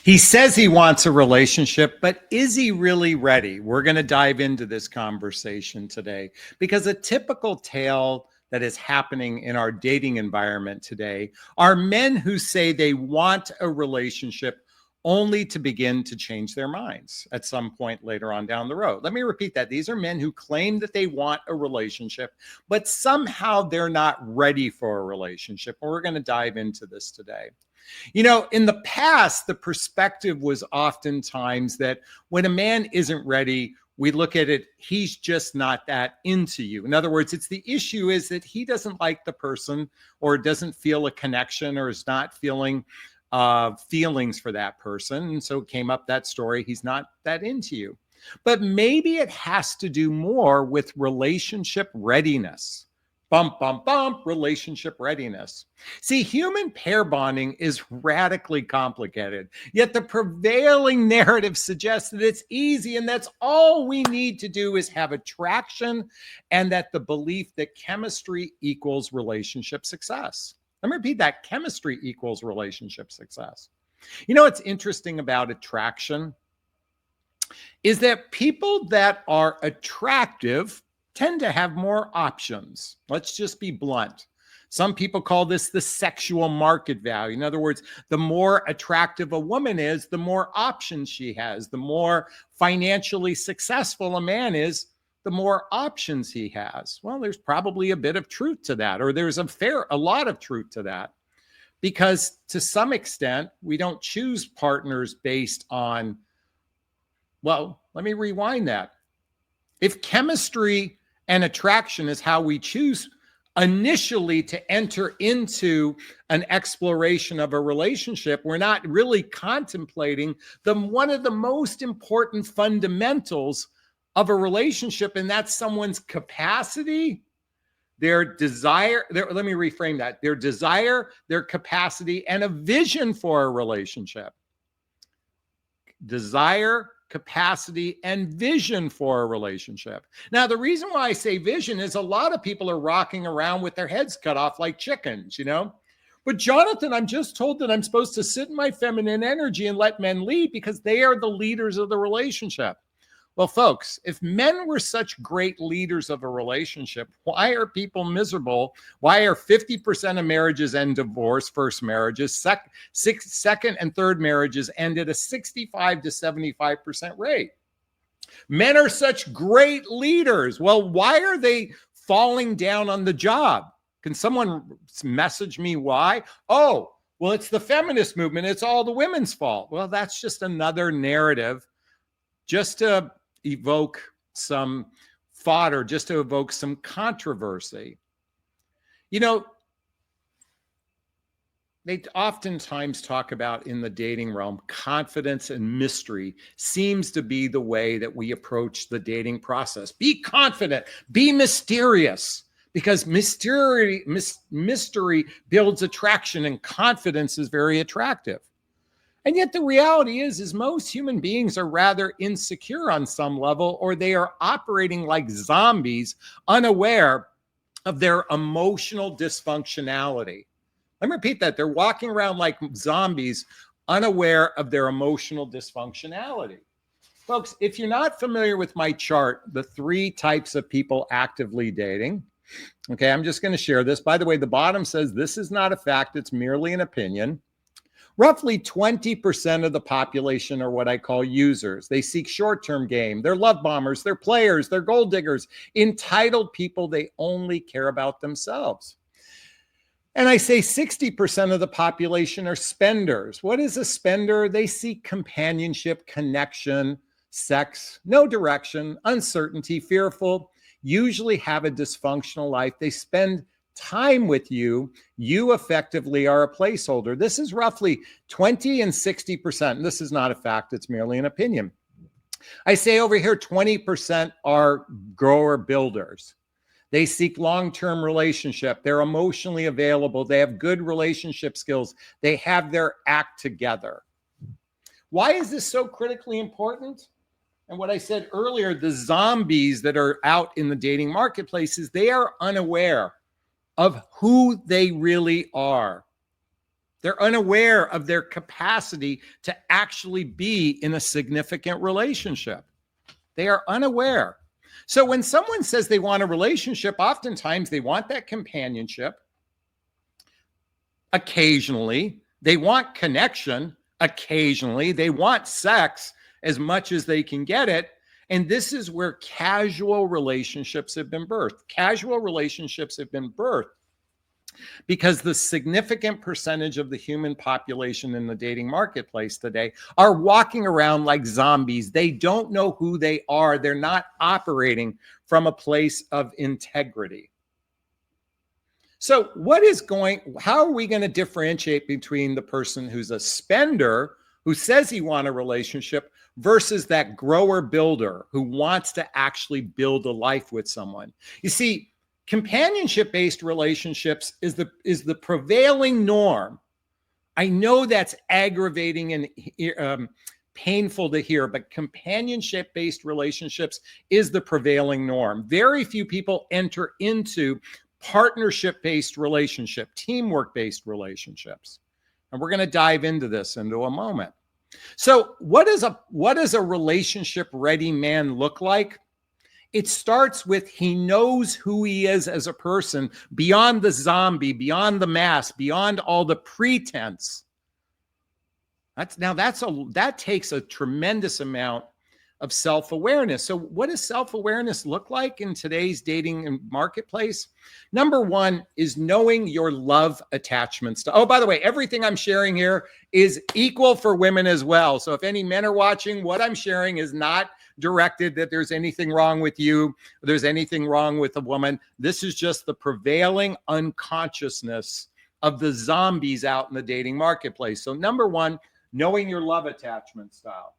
He says he wants a relationship, but is he really ready? We're going to dive into this conversation today because a typical tale that is happening in our dating environment today are men who say they want a relationship only to begin to change their minds at some point later on down the road. Let me repeat that. These are men who claim that they want a relationship, but somehow they're not ready for a relationship. And we're going to dive into this today. You know, in the past, the perspective was oftentimes that when a man isn't ready, we look at it, he's just not that into you. In other words, it's the issue is that he doesn't like the person or doesn't feel a connection or is not feeling feelings for that person. And so it came up that story, he's not that into you. But maybe it has to do more with relationship readiness. Bump, bump, bump, relationship readiness. See, human pair bonding is radically complicated, yet the prevailing narrative suggests that it's easy and that's all we need to do is have attraction and that the belief that chemistry equals relationship success. Let me repeat that, chemistry equals relationship success. You know what's interesting about attraction is that people that are attractive tend to have more options. Let's just be blunt. Some people call this the sexual market value. In other words, the more attractive a woman is, the more options she has. The more financially successful a man is, the more options he has. Well, there's probably a bit of truth to that, or there's a lot of truth to that. Because to some extent, we don't choose partners based on, well, let me rewind that. If chemistry and attraction is how we choose initially to enter into an exploration of a relationship, we're not really contemplating one of the most important fundamentals of a relationship, and that's someone's capacity, their desire, let me reframe that, their desire, their capacity, and a vision for a relationship. Desire, capacity, and vision for a relationship. Now, the reason why I say vision is a lot of people are rocking around with their heads cut off like chickens, you know? But Jonathan, I'm just told that I'm supposed to sit in my feminine energy and let men lead because they are the leaders of the relationship. Well, folks, if men were such great leaders of a relationship, why are people miserable? Why are 50% of marriages end divorce, first marriages, second and third marriages end at a 65 to 75% rate? Men are such great leaders. Well, why are they falling down on the job? Can someone message me why? Oh, well, it's the feminist movement. It's all the women's fault. Well, that's just another narrative just to evoke some fodder, just to evoke some controversy. You know, they oftentimes talk about in the dating realm, confidence and mystery seems to be the way that we approach the dating process. Be confident, be mysterious, because mystery builds attraction and confidence is very attractive. And yet the reality is most human beings are rather insecure on some level, or they are operating like zombies, unaware of their emotional dysfunctionality. Let me repeat that. They're walking around like zombies, unaware of their emotional dysfunctionality. Folks, if you're not familiar with my chart, the 3 types of people actively dating, okay, I'm just going to share this. By the way, the bottom says this is not a fact, it's merely an opinion. Roughly 20% of the population are what I call users. They seek short-term game. They're love bombers. They're players. They're gold diggers. Entitled people, they only care about themselves. And I say 60% of the population are spenders. What is a spender? They seek companionship, connection, sex, no direction, uncertainty, fearful, usually have a dysfunctional life. They spend time with you. You effectively are a placeholder. This is roughly 20 and 60%. And this is not a fact, it's merely an opinion. I say over here, 20% are grower builders. They seek long-term relationship. They're emotionally available. They have good relationship skills. They have their act together. Why is this so critically important? And what I said earlier, the zombies that are out in the dating marketplaces, they are unaware of who they really are. They're unaware of their capacity to actually be in a significant relationship. They are unaware. So when someone says they want a relationship, oftentimes they want that companionship. Occasionally, they want connection. Occasionally, they want sex as much as they can get it. And this is where casual relationships have been birthed. Casual relationships have been birthed because the significant percentage of the human population in the dating marketplace today are walking around like zombies. They don't know who they are. They're not operating from a place of integrity. So how are we going to differentiate between the person who's a spender, who says he wants a relationship, versus that grower builder who wants to actually build a life with someone? You see, companionship-based relationships is the prevailing norm. I know that's aggravating and painful to hear, but companionship-based relationships is the prevailing norm. Very few people enter into partnership-based relationship, teamwork-based relationships. And we're going to dive into this into a moment. So what does a relationship-ready man look like? It starts with he knows who he is as a person beyond the beyond the mask, beyond all the pretense. That takes a tremendous amount of self-awareness. So what does self-awareness look like in today's dating and marketplace? Number one is knowing your love attachment style. Oh, by the way, everything I'm sharing here is equal for women as well. So if any men are watching, what I'm sharing is not directed that there's anything wrong with you, or there's anything wrong with a woman. This is just the prevailing unconsciousness of the zombies out in the dating marketplace. So number one, knowing your love attachment style.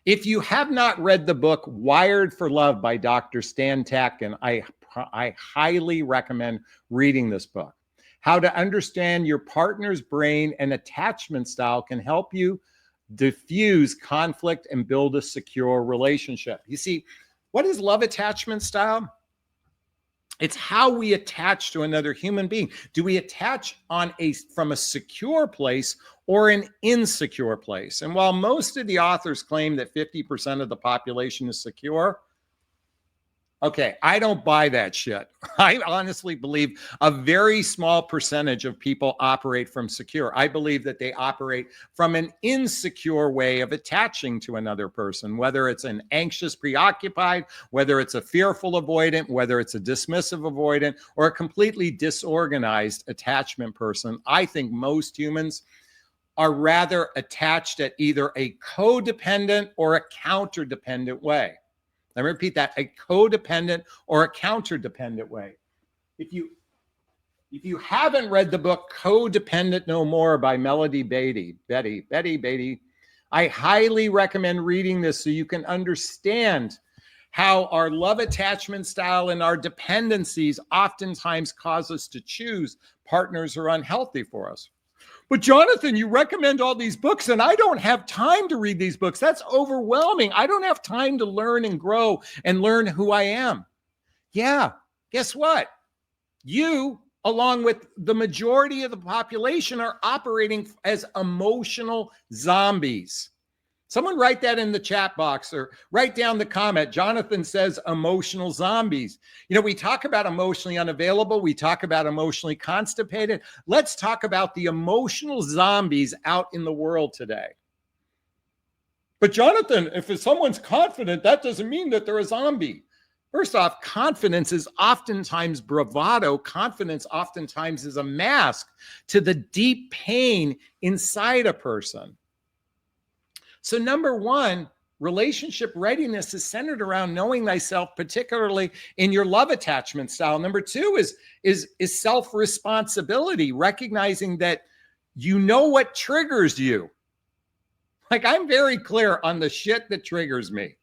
If you have not read the book Wired for Love by Dr. Stan Tatkin, I highly recommend reading this book. How to understand your partner's brain and attachment style can help you diffuse conflict and build a secure relationship. You see, what is love attachment style? It's how we attach to another human being. Do we attach from a secure place or an insecure place? And while most of the authors claim that 50% of the population is secure, okay, I don't buy that shit. I honestly believe a very small percentage of people operate from secure. I believe that they operate from an insecure way of attaching to another person, whether it's an anxious preoccupied, whether it's a fearful avoidant, whether it's a dismissive avoidant, or a completely disorganized attachment person. I think most humans are rather attached at either a codependent or a counter-dependent way. Let me repeat that, a codependent or a counter-dependent way. If you haven't read the book Codependent No More by Melody Beattie, I highly recommend reading this so you can understand how our love attachment style and our dependencies oftentimes cause us to choose partners who are unhealthy for us. But Jonathan, you recommend all these books and I don't have time to read these books. That's overwhelming. I don't have time to learn and grow and learn who I am. Yeah, guess what? You, along with the majority of the population, are operating as emotional zombies. Someone write that in the chat box or write down the comment. Jonathan says emotional zombies. You know, we talk about emotionally unavailable. We talk about emotionally constipated. Let's talk about the emotional zombies out in the world today. But Jonathan, if someone's confident, that doesn't mean that they're a zombie. First off, confidence is oftentimes bravado. Confidence oftentimes is a mask to the deep pain inside a person. So number one, relationship readiness is centered around knowing thyself, particularly in your love attachment style. Number two is self-responsibility, recognizing that you know what triggers you. Like, I'm very clear on the shit that triggers me.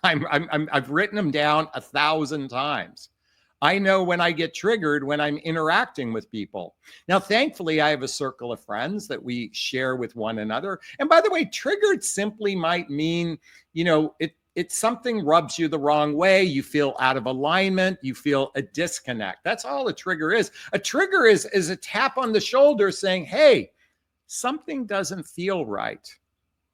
I've written them down 1,000 times. I know when I get triggered when I'm interacting with people. Now, thankfully, I have a circle of friends that we share with one another. And by the way, triggered simply might mean, you know, it's something rubs you the wrong way. You feel out of alignment. You feel a disconnect. That's all a trigger is. A trigger is a tap on the shoulder saying, hey, something doesn't feel right.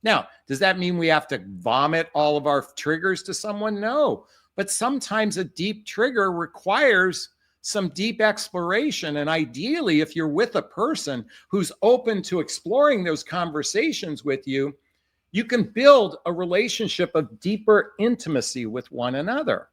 Now, does that mean we have to vomit all of our triggers to someone? No. But sometimes a deep trigger requires some deep exploration. And ideally, if you're with a person who's open to exploring those conversations with you, you can build a relationship of deeper intimacy with one another.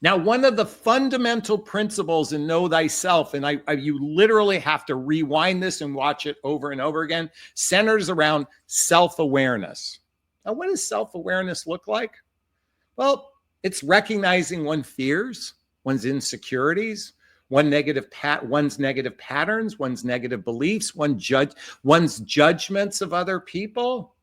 Now, one of the fundamental principles in Know Thyself, and you literally have to rewind this and watch it over and over again, centers around self-awareness. Now, what does self-awareness look like? Well, it's recognizing one's fears, one's insecurities, one's negative patterns, one's negative beliefs, one's judgments of other people,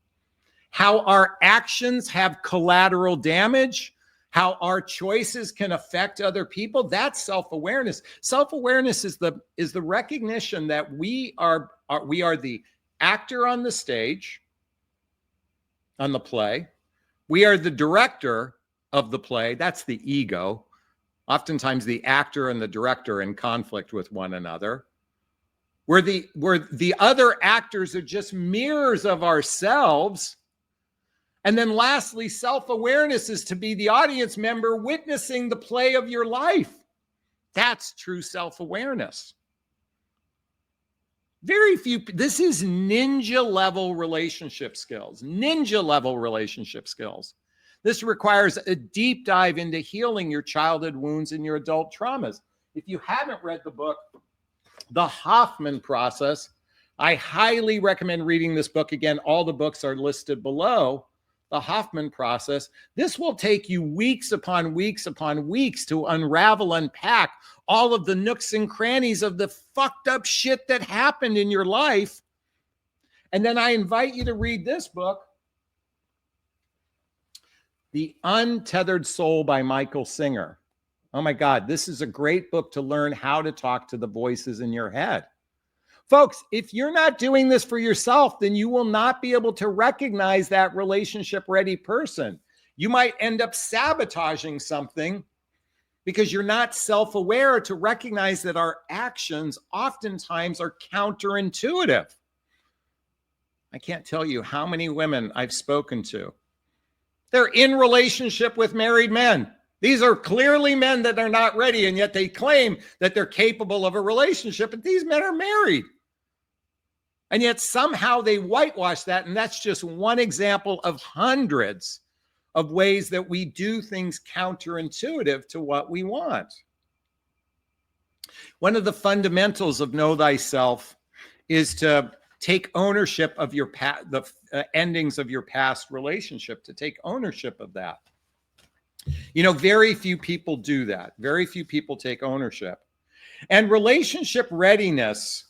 how our actions have collateral damage, how our choices can affect other people. That's self-awareness. Self-awareness is the recognition that we are the actor on the stage, on the play. We are the director of the play. That's the ego. Oftentimes the actor and the director are in conflict with one another. Where the other actors are just mirrors of ourselves. And then lastly, self-awareness is to be the audience member witnessing the play of your life. That's true self-awareness. Very few, this is ninja level relationship skills, This requires a deep dive into healing your childhood wounds and your adult traumas. If you haven't read the book, The Hoffman Process, I highly recommend reading this book. Again, all the books are listed below. The Hoffman Process. This will take you weeks upon weeks upon weeks to unravel, unpack all of the nooks and crannies of the fucked up shit that happened in your life. And then I invite you to read this book, The Untethered Soul by Michael Singer. Oh my God, this is a great book to learn how to talk to the voices in your head. Folks, if you're not doing this for yourself, then you will not be able to recognize that relationship-ready person. You might end up sabotaging something because you're not self-aware to recognize that our actions oftentimes are counterintuitive. I can't tell you how many women I've spoken to. They're in relationship with married men. These are clearly men that are not ready, and yet they claim that they're capable of a relationship, but these men are married. And yet somehow they whitewash that, and that's just one example of hundreds of ways that we do things counterintuitive to what we want. One of the fundamentals of Know Thyself is to take ownership of your the endings of your past relationship, to take ownership of that. You know, very few people do that. Very few people take ownership. And relationship readiness,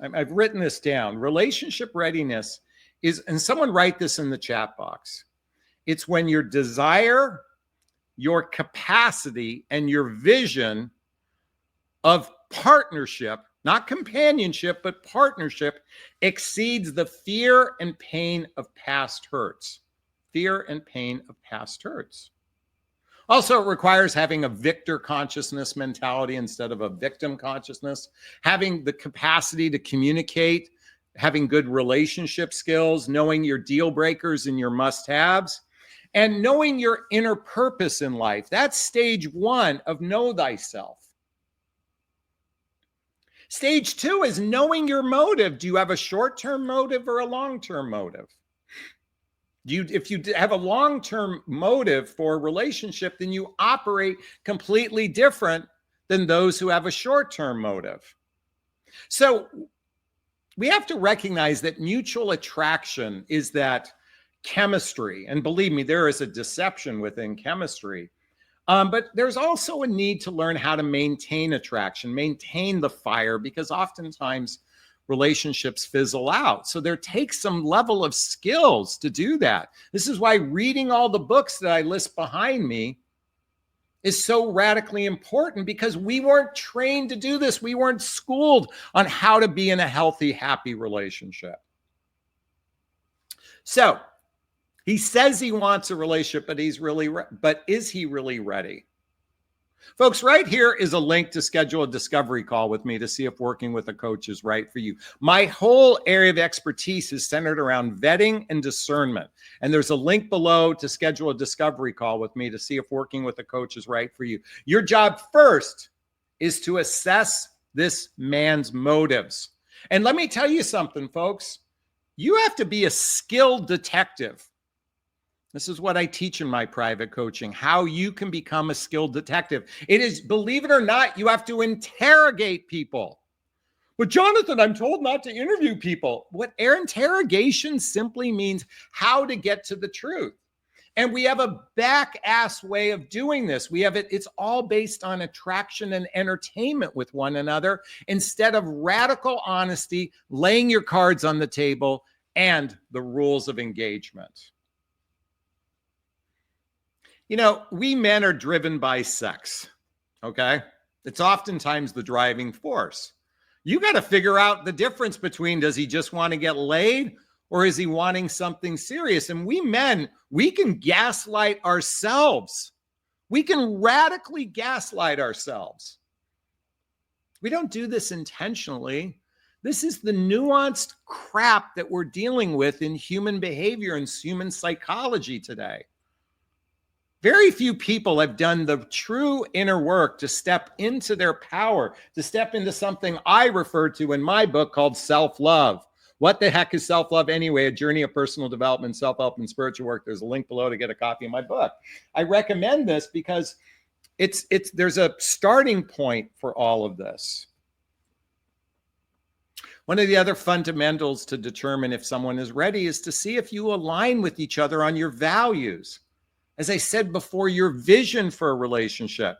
I've written this down. Relationship readiness is, and someone write this in the chat box. It's when your desire, your capacity, and your vision of partnership, not companionship, but partnership, exceeds the fear and pain of past hurts. Fear and pain of past hurts. Also, it requires having a victor consciousness mentality instead of a victim consciousness, having the capacity to communicate, having good relationship skills, knowing your deal breakers and your must-haves, and knowing your inner purpose in life. That's stage one of Know Thyself. Stage two is knowing your motive. Do you have a short-term motive or a long-term motive? If you have a long-term motive for a relationship, then you operate completely different than those who have a short-term motive. So we have to recognize that mutual attraction is that chemistry. And believe me, there is a deception within chemistry. But there's also a need to learn how to maintain attraction, maintain the fire, because oftentimes relationships fizzle out. So there takes some level of skills to do that. This is why reading all the books that I list behind me is so radically important, because we weren't trained to do this. We weren't schooled on how to be in a healthy, happy relationship. So He says he wants a relationship, but but is he really ready? Folks, right here is a link to schedule a discovery call with me to see if working with a coach is right for you. My whole area of expertise is centered around vetting and discernment. And there's a link below to schedule a discovery call with me to see if working with a coach is right for you. Your job first is to assess this man's motives. And let me tell you something, folks. You have to be a skilled detective. This is what I teach in my private coaching, how you can become a skilled detective. It is, believe it or not, you have to interrogate people. But Jonathan, I'm told not to interview people. What interrogation simply means how to get to the truth. And we have a back-ass way of doing this. It's all based on attraction and entertainment with one another instead of radical honesty, laying your cards on the table, and the rules of engagement. You know, we men are driven by sex, okay? It's oftentimes the driving force. You got to figure out the difference between, does he just want to get laid or is he wanting something serious? And we men, we can gaslight ourselves. We can radically gaslight ourselves. We don't do this intentionally. This is the nuanced crap that we're dealing with in human behavior and human psychology today. Very few people have done the true inner work to step into their power, to step into something I refer to in my book called self-love. What the heck is self-love anyway? A journey of personal development, self-help, and spiritual work. There's a link below to get a copy of my book. I recommend this because there's a starting point for all of this. One of the other fundamentals to determine if someone is ready is to see if you align with each other on your values. As I said before, your vision for a relationship.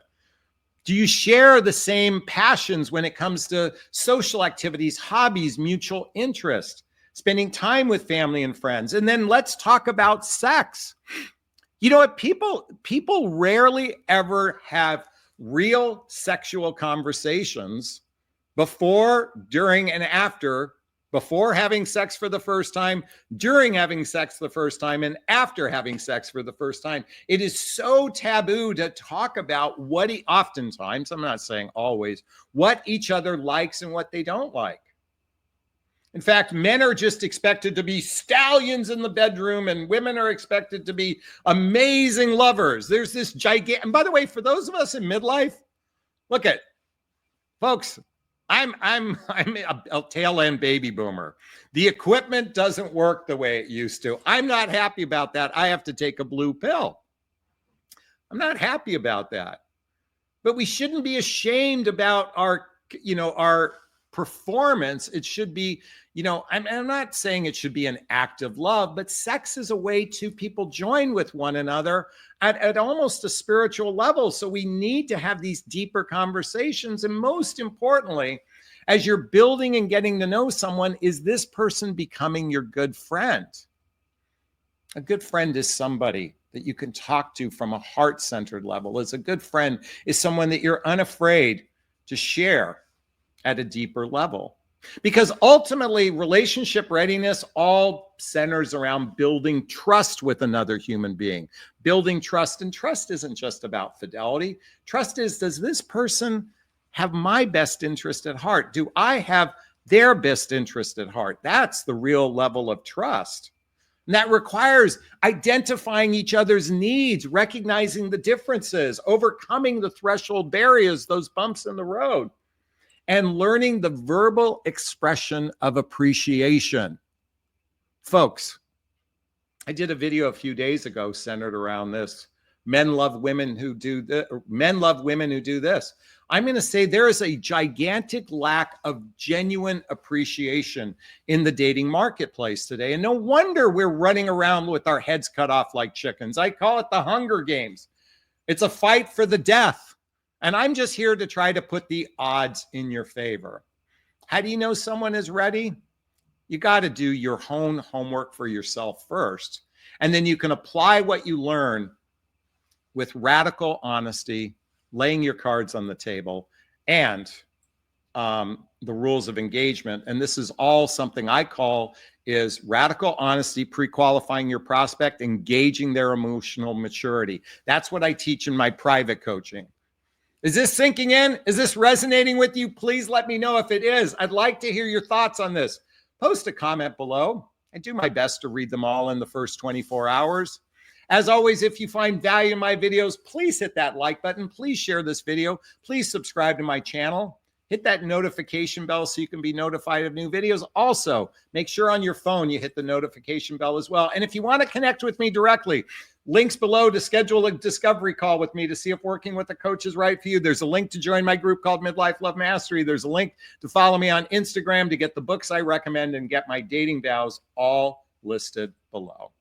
Do you share the same passions when it comes to social activities, hobbies, mutual interest, spending time with family and friends? And then let's talk about sex. You know what? People rarely ever have real sexual conversations before, during, and after. Before having sex for the first time, during having sex the first time, and after having sex for the first time. It is so taboo to talk about oftentimes, I'm not saying always, what each other likes and what they don't like. In fact, men are just expected to be stallions in the bedroom and women are expected to be amazing lovers. There's this gigantic, and by the way, for those of us in midlife, look at, folks, I'm a tail end baby boomer. The equipment doesn't work the way it used to. I'm not happy about that. I have to take a blue pill. I'm not happy about that. But we shouldn't be ashamed about our performance. It should be, I'm not saying it should be an act of love, but sex is a way two people join with one another at almost a spiritual level. So we need to have these deeper conversations. And most importantly, as you're building and getting to know someone, is this person becoming your good friend? A good friend is somebody that you can talk to from a heart-centered level. As a good friend is someone that you're unafraid to share at a deeper level. Because ultimately, relationship readiness all centers around building trust with another human being. Building trust, and trust isn't just about fidelity. Trust is, does this person have my best interest at heart? Do I have their best interest at heart? That's the real level of trust. And that requires identifying each other's needs, recognizing the differences, overcoming the threshold barriers, those bumps in the road, and learning the verbal expression of appreciation. Folks, I did a video a few days ago centered around this. Men love women who do this. Men love women who do this. I'm going to say there is a gigantic lack of genuine appreciation in the dating marketplace today. And no wonder we're running around with our heads cut off like chickens. I call it the Hunger Games. It's a fight for the death. And I'm just here to try to put the odds in your favor. How do you know someone is ready? You got to do your own homework for yourself first. And then you can apply what you learn with radical honesty, laying your cards on the table, and the rules of engagement. And this is all something I call is radical honesty, pre-qualifying your prospect, engaging their emotional maturity. That's what I teach in my private coaching. Is this sinking in? Is this resonating with you? Please let me know if it is. I'd like to hear your thoughts on this. Post a comment below. I do my best to read them all in the first 24 hours. As always, if you find value in my videos, please hit that like button. Please share this video. Please subscribe to my channel. Hit that notification bell so you can be notified of new videos. Also, make sure on your phone you hit the notification bell as well. And if you want to connect with me directly, links below to schedule a discovery call with me to see if working with a coach is right for you. There's a link to join my group called Midlife Love Mastery. There's a link to follow me on Instagram to get the books I recommend and get my dating vows, all listed below.